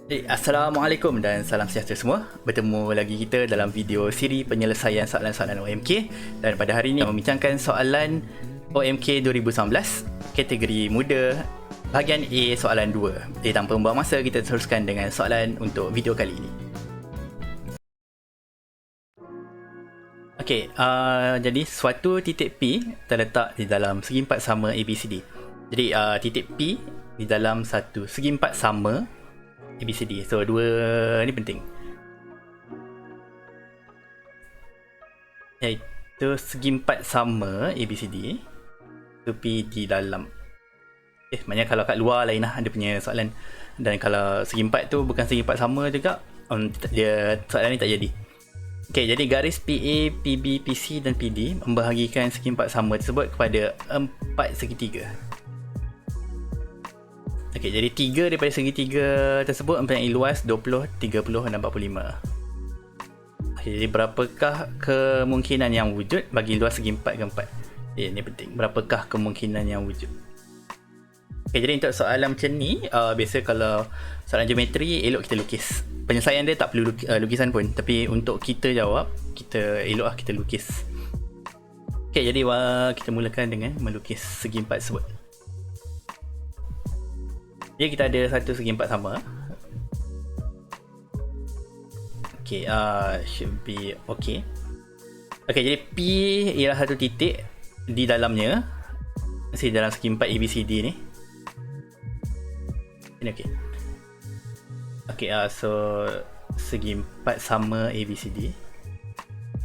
Assalamualaikum dan salam sejahtera semua. Bertemu lagi kita dalam video siri penyelesaian soalan-soalan OMK, dan pada hari ini membincangkan soalan OMK 2019 kategori muda bahagian A soalan 2. Tanpa membuang masa, kita teruskan dengan soalan untuk video kali ini. Okey, jadi suatu titik P terletak di dalam segi empat sama ABCD. Jadi titik P di dalam satu segi empat sama ABCD. So dua ni penting, iaitu segi empat sama ABCD tu P di dalam. Maknanya kalau kat luar lain lah dia punya soalan. Dan kalau segi empat tu bukan segi empat sama juga, dia soalan ni tak jadi. Okay, jadi garis PA, PB, PC dan PD membahagikan segi empat sama tersebut kepada empat segitiga. Okay, jadi 3 daripada segitiga tersebut mempunyai luas 20, 30 dan 45. Okay, jadi berapakah kemungkinan yang wujud bagi luas segi empat ke empat? Ini penting. Berapakah kemungkinan yang wujud? Okay, jadi untuk soalan macam ni, biasa kalau soalan geometri, elok kita lukis. Penyelesaian dia tak perlu lukisan pun. Tapi untuk kita jawab, kita elok lah kita lukis. Okay, jadi kita mulakan dengan melukis segi empat tersebut. Jadi kita ada satu segi empat sama. Okay, should be okay. Okay, jadi P ialah satu titik di dalamnya, dalam segi empat ABCD ni. Ini okay. Okay, so segi empat sama ABCD.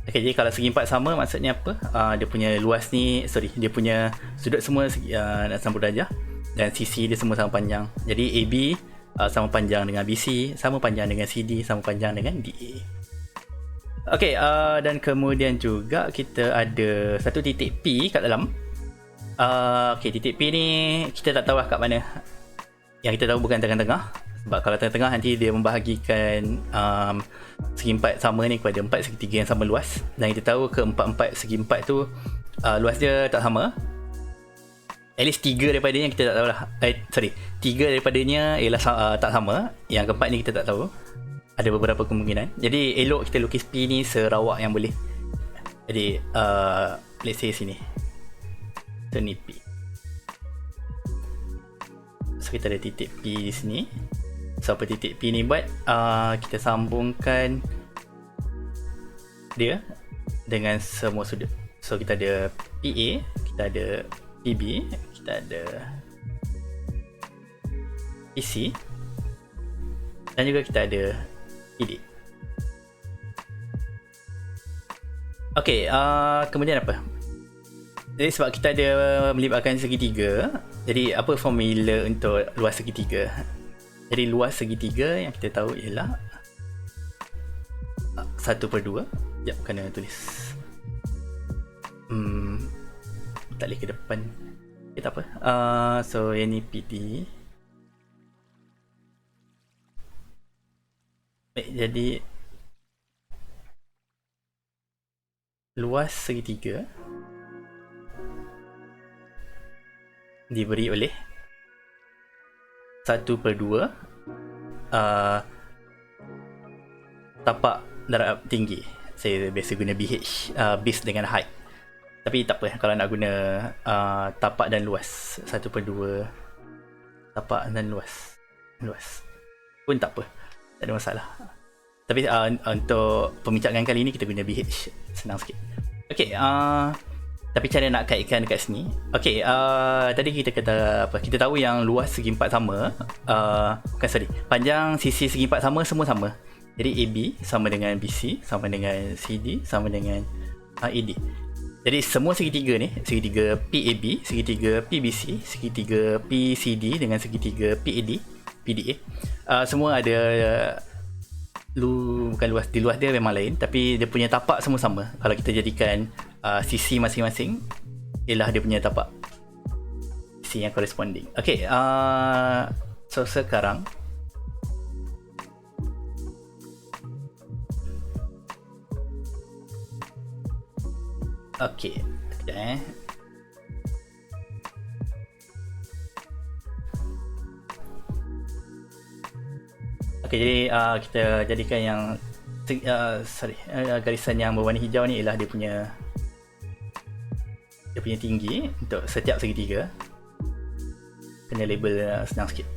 Okay, jadi kalau segi empat sama maksudnya apa? Dia punya luas ni, dia punya sudut semua 90 darjah. Dan CC dia semua sama panjang. Jadi AB sama panjang dengan BC, sama panjang dengan CD, sama panjang dengan DA. Okay, dan kemudian juga kita ada satu titik P kat dalam. Okay, titik P ni kita tak tahu lah kat mana. Yang kita tahu bukan tengah-tengah. Sebab kalau tengah-tengah nanti dia membahagikan segi empat sama ni kepada empat segitiga yang sama luas. Dan kita tahu keempat-empat segi empat tu luas dia tak sama. At least 3 daripadanya kita tak tahu lah. 3 daripadanya ialah tak sama. Yang keempat ni kita tak tahu. Ada beberapa kemungkinan. Jadi elok kita lukis P ni serawak yang boleh. Jadi let's say sini. So ni P. So kita ada titik P di sini. So apa titik P ni buat? Kita sambungkan dia dengan semua sudut. So kita ada PA, kita ada PB, kita ada PC, dan juga kita ada PD. Okay, kemudian apa? Jadi sebab kita ada melibatkan segitiga, jadi apa formula untuk luas segitiga? Jadi luas segitiga yang kita tahu ialah 1/2. Sekejap, kena tulis. Tak boleh ke depan. Okay, tak apa. So yang ni PD. Baik, jadi luas segitiga diberi oleh 1/2 tapak darab tinggi. Saya biasa guna BH, base dengan height. Tapi tak apa, kalau nak guna tapak dan luas, 1/2 tapak dan luas pun tak apa, tak ada masalah. Tapi untuk pembincangan kali ni kita guna BH, senang sikit. Okay, tapi cara nak kaitkan dekat sini. Okay, tadi kita kata apa? Kita tahu yang luas segi empat sama, panjang sisi segi empat sama, semua sama. Jadi AB sama dengan BC, sama dengan CD, sama dengan AD. Jadi semua segitiga ni, segitiga PAB, segitiga PBC, segitiga PCD dengan segitiga PAD, PDA, semua ada bukan luas, di luas dia memang lain, tapi dia punya tapak semua sama. Kalau kita jadikan sisi masing-masing ialah dia punya tapak, sisi yang corresponding. Okay, so sekarang okay, sekejap Okey, jadi kita jadikan yang garisan yang berwarna hijau ni ialah dia punya tinggi untuk setiap segitiga. Kena label senang sikit.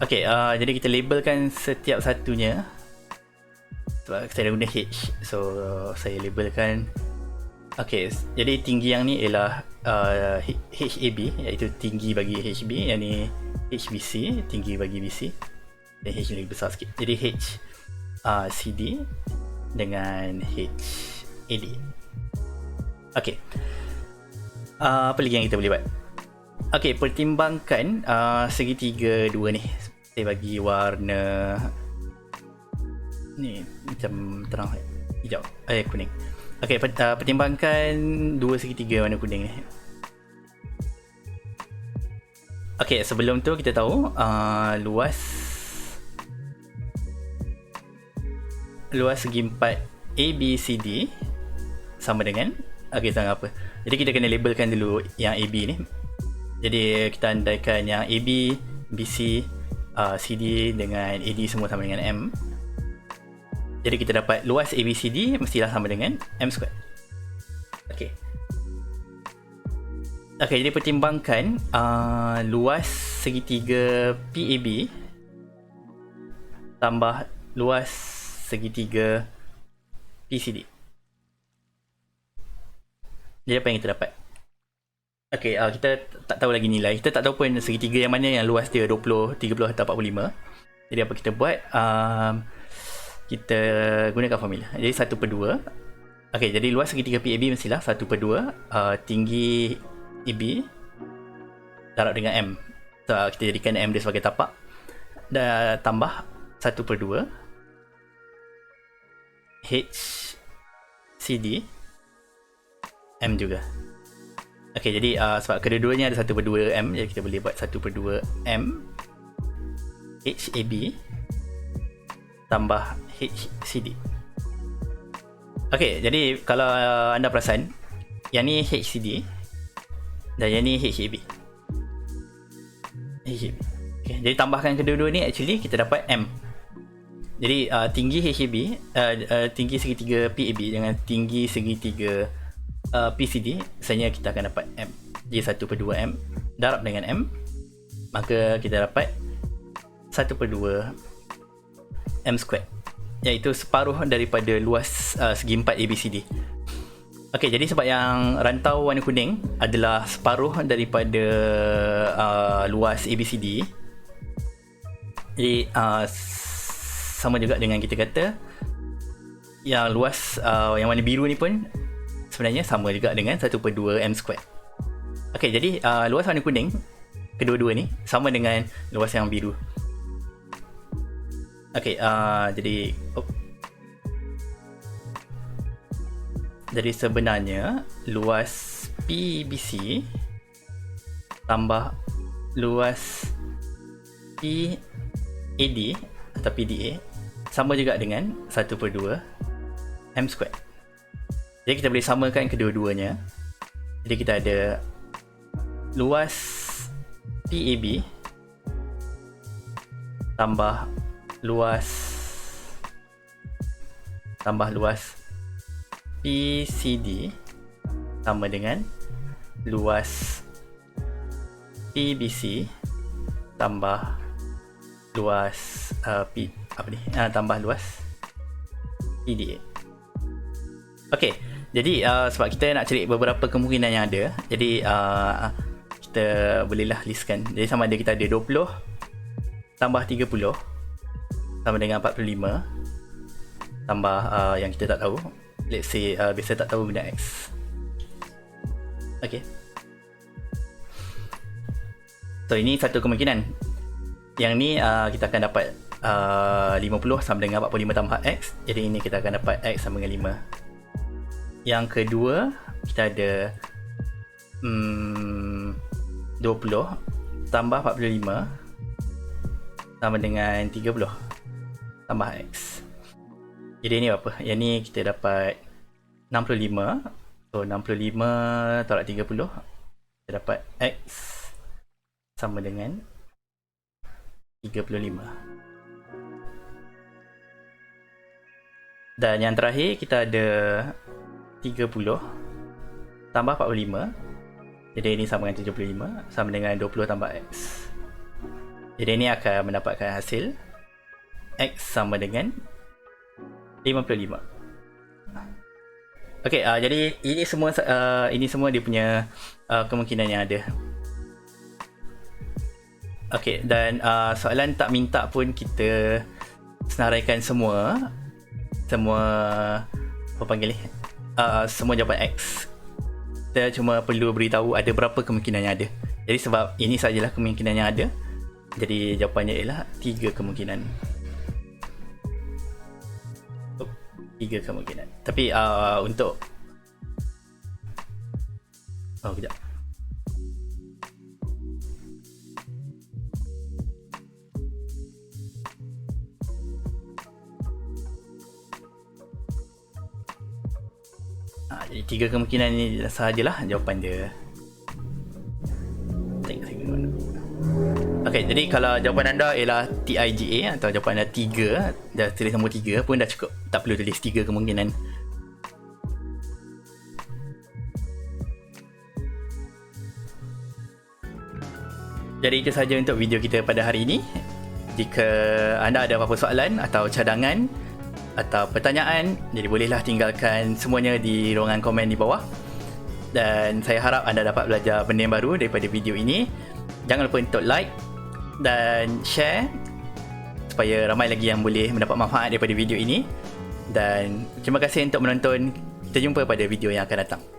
Okey, jadi kita labelkan setiap satunya. Sebab saya dah guna H, so saya labelkan. Okey, jadi tinggi yang ni ialah HAB, iaitu tinggi bagi HB. Yang ni HBC, tinggi bagi BC. Dan H ni lebih besar sikit. Jadi H CD dengan HAD. Okey, apa lagi yang kita boleh buat? Okey, pertimbangkan segitiga dua ni. Saya bagi warna ni macam terang hijau, kuning. Okey, pertimbangkan dua segitiga warna kuning ni. Okey, sebelum tu kita tahu luas segi empat ABCD sama dengan, okey, sama apa. Jadi kita kena labelkan dulu yang AB ni. Jadi kita andaikan yang AB, BC, CD dengan AD semua sama dengan M. Jadi kita dapat luas ABCD mestilah sama dengan M squared. Okey. Okey, jadi pertimbangkan luas segitiga PAB tambah luas segitiga PCD. Jadi apa yang kita dapat? Okey, kita tak tahu lagi nilai. Kita tak tahu pun segitiga yang mana yang luas dia 20, 30 atau 45. Jadi apa kita buat? Kita gunakan formula. Jadi 1/2. Okey, jadi luas segitiga PAB mestilah 1/2 tinggi AB darab dengan M. So, kita jadikan M dia sebagai tapak. Dan tambah 1/2 HCD M juga. Okey, jadi sebab kedua-duanya ada 1/2 M, jadi kita boleh buat 1/2 M HAB tambah HCD. Okey, jadi kalau anda perasan, yang ni HCD dan yang ni HAB. Okay, jadi tambahkan kedua-dua ni, actually kita dapat M. Jadi tinggi HAB, tinggi segitiga PAB dengan tinggi segitiga PCD, sebenarnya kita akan dapat M. Jadi 1/2 M darab dengan M, maka kita dapat 1/2 M squared, iaitu separuh daripada luas segi 4 ABCD. Okey, jadi sebab yang rantau warna kuning adalah separuh daripada luas ABCD, jadi sama juga dengan kita kata yang luas yang warna biru ni pun sebenarnya sama juga dengan 1/2 M squared. Okey, jadi luas warna kuning kedua-dua ni sama dengan luas yang biru. Okey, jadi sebenarnya luas PBC tambah luas PAD atau PDA sama juga dengan 1/2 M squared. Jadi kita boleh samakan kedua-duanya. Jadi kita ada luas PAB tambah luas PCD sama dengan luas PBC tambah luas tambah luas PDA. Okey, jadi sebab kita nak cari beberapa kemungkinan yang ada, jadi kita bolehlah listkan. Jadi sama ada kita ada 20 tambah 30 sama dengan 45 tambah yang kita tak tahu, let's say biasa tak tahu benda X. Okay, so ini satu kemungkinan. Yang ni kita akan dapat 50 sama dengan 45 tambah X. Jadi ini kita akan dapat X sama dengan 5. Yang kedua kita ada 20 tambah 45 sama dengan 30 tambah X. Jadi ni apa? Yang ni kita dapat 65. So 65 tolak 30. Kita dapat X sama dengan 35. Dan yang terakhir kita ada 30 tambah 45. Jadi ini sama dengan 75 sama dengan 20 tambah X. Jadi ini akan mendapatkan hasil X sama dengan 55. Okey, jadi ini semua dia punya kemungkinan yang ada. Okey, dan soalan tak minta pun kita senaraikan semua apa panggil ni? Semua jawapan X. Kita cuma perlu beritahu ada berapa kemungkinan yang ada. Jadi sebab ini sajalah kemungkinan yang ada, jadi jawapannya ialah 3 kemungkinan. 3 kemungkinan. Tapi untuk kejap. Jadi 3 kemungkinan ni sahajalah jawapan dia. Tengok mana. Okey, jadi kalau jawapan anda ialah TIGA atau jawapan anda 3, dah tulis nombor 3 pun dah cukup. Tak perlu tulis 3 kemungkinan. Jadi itu sahaja untuk video kita pada hari ini. Jika anda ada apa-apa soalan atau cadangan atau pertanyaan, jadi bolehlah tinggalkan semuanya di ruangan komen di bawah. Dan saya harap anda dapat belajar benda yang baru daripada video ini. Jangan lupa untuk like dan share supaya ramai lagi yang boleh mendapat manfaat daripada video ini. Dan terima kasih untuk menonton. Kita jumpa pada video yang akan datang.